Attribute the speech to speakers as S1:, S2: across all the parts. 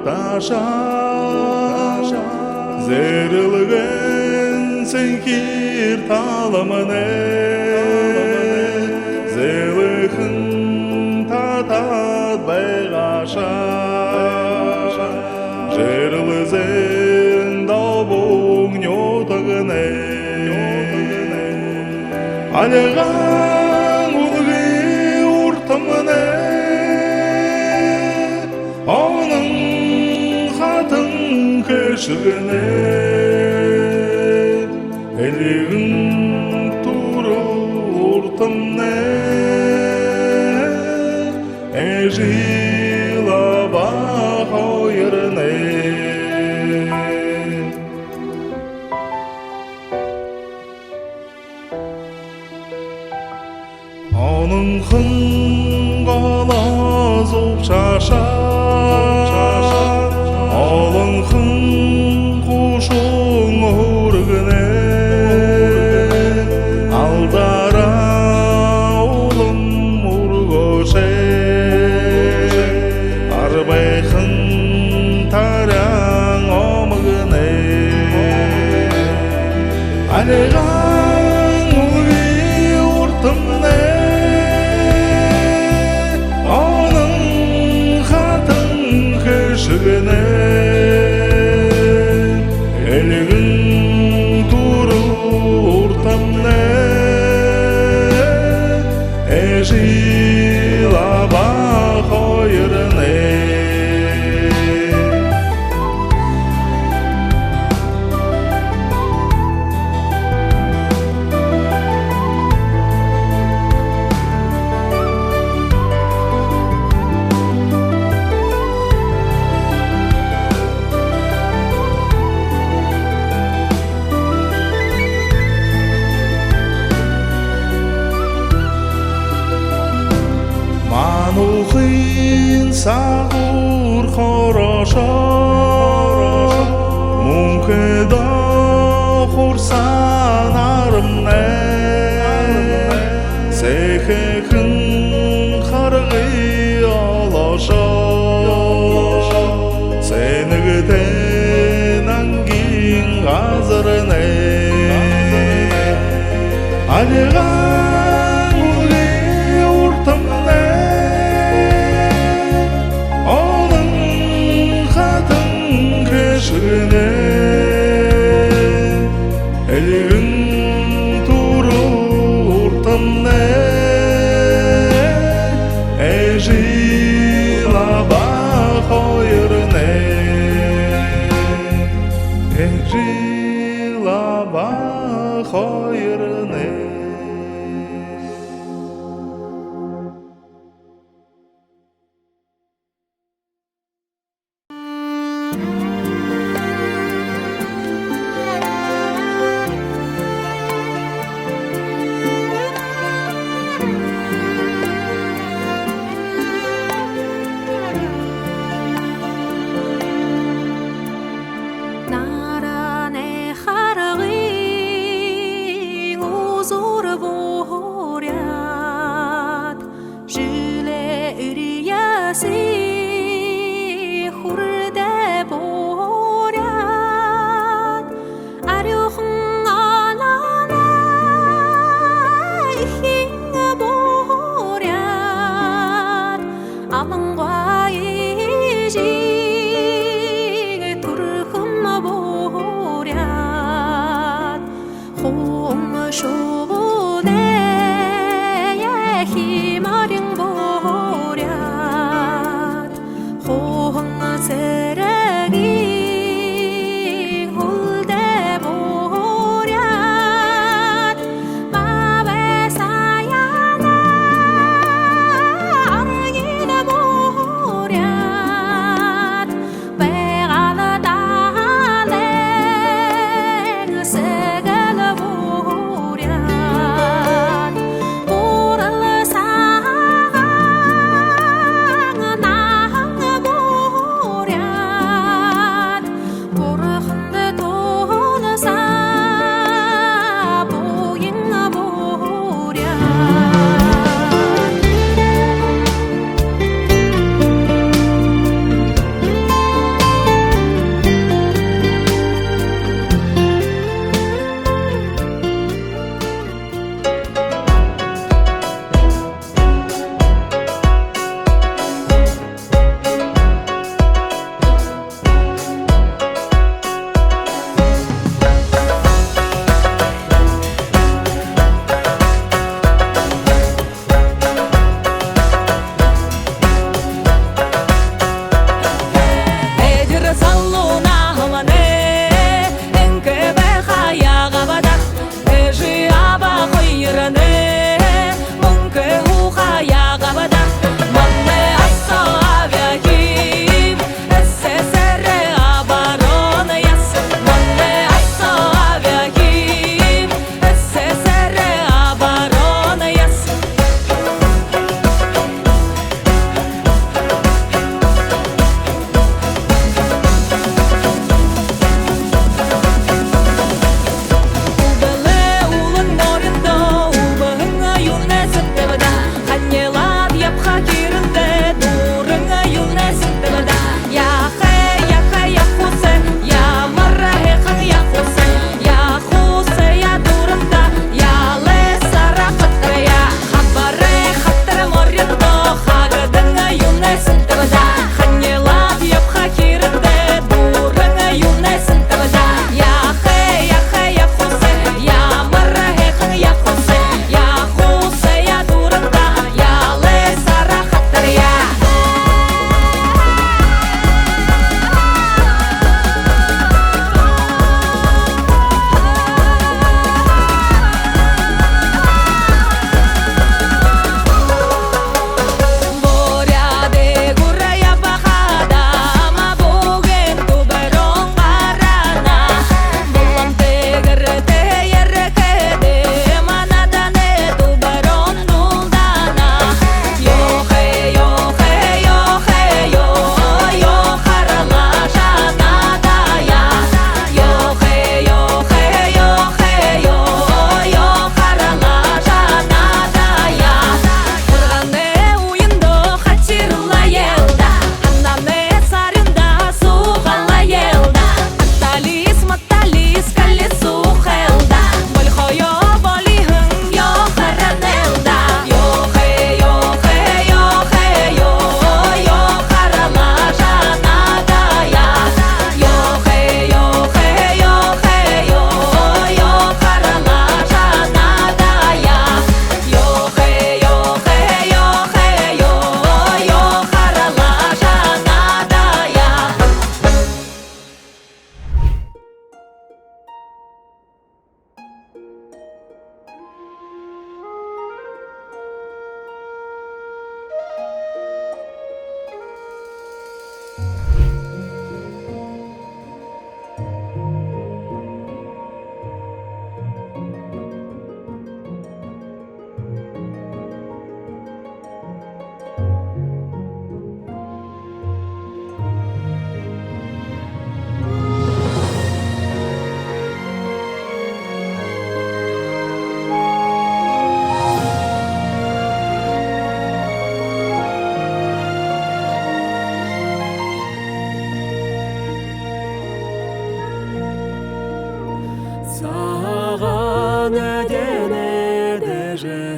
S1: орташа зерілген сенкер талымыне зеліхін татат байғаша жерлізен далбоң нетігіне алған ұлғы ұртымыне оның қатын кешігіне әлігін тұры ұртымне әжила қойырне оның қыңғала зоп шаша олон қың құшың ұргіне алдара олым ұрғоше арбайқын таряң омығыне алған ұлғы ұртымне оның қатын кешігіне әлігін тұры ұртымне әжилаба қойырне манухин сағыр қораша мұңкеда құрсан арымне секекін қарғы алаша сенігітен аңгин ғазырне алған ұлғы ұртымне оның қатын кешігіне әлігін тұры ұртымне әжилаба қойырне әжилаба қойырне
S2: 희마링 보랴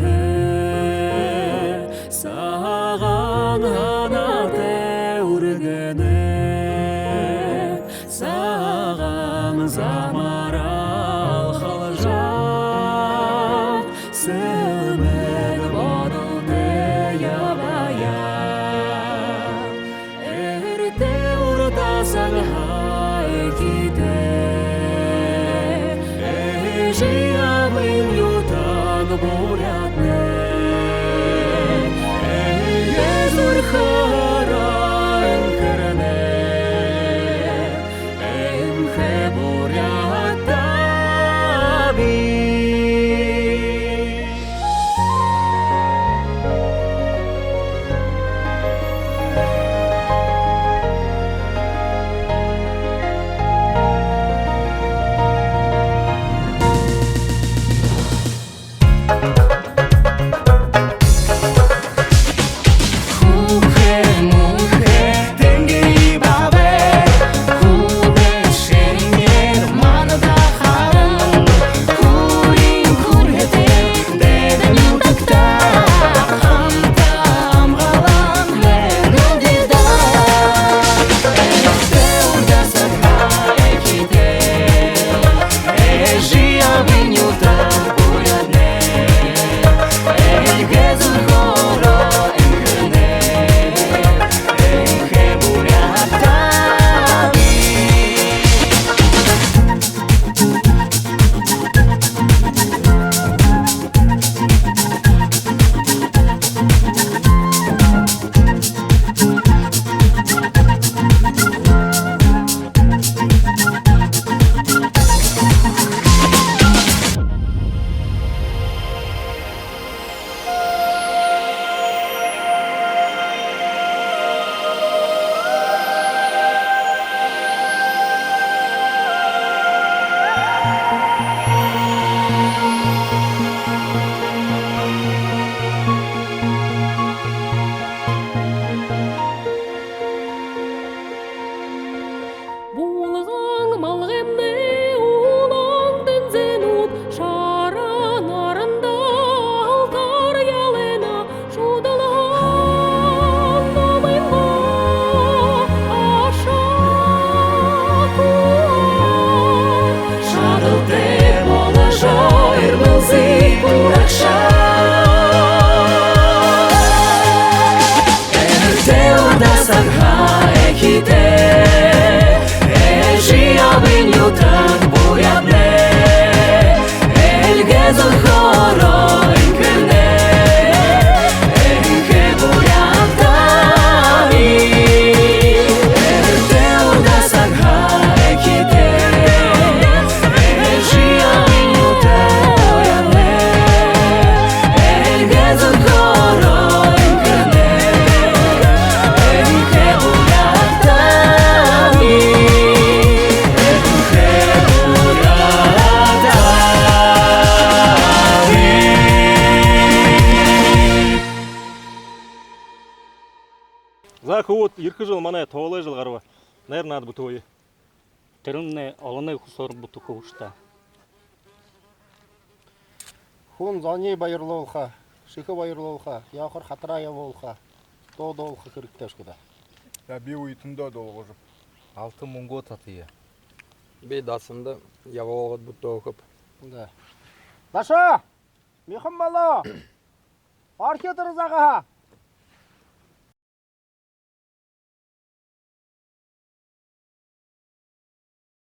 S2: күргене саған ғана тәуіргене саған замарал қалжақ сілмір бодылды ябая әрте ұртасаң хай ките жиявын ютан бурятне езур харан кірне эмхе бурята би Булған малғемне улаң дінзенут шаран арында алтар ялена шудалған номайға аша куар шадылды болы жойр мылзи буракша әрте урдасаң хаеките жиявын ютан бурятне элге зохоро энкерне энке бурятами эрте урдасаң хаеките жиявын ютан бурятне элге зохоро энкерне энке бурятами
S3: Заку вот еркі жыл мана тоғылай жыл қарва. Нәр нады бұты ойы?
S4: Тірінне алыны құсор бұты қуышта.
S5: Хун зане байырлы олха, шиқы байырлы олха, яқыр қатырая олха, тоғды олха кірікті ашқыда.
S1: Я би уйтында долғыжып.
S6: 6 мунго татыя.
S7: Бейдасында яволғыт бұтты оқып.
S5: Да. Даша! Мехам бала! Архетыр зағаға!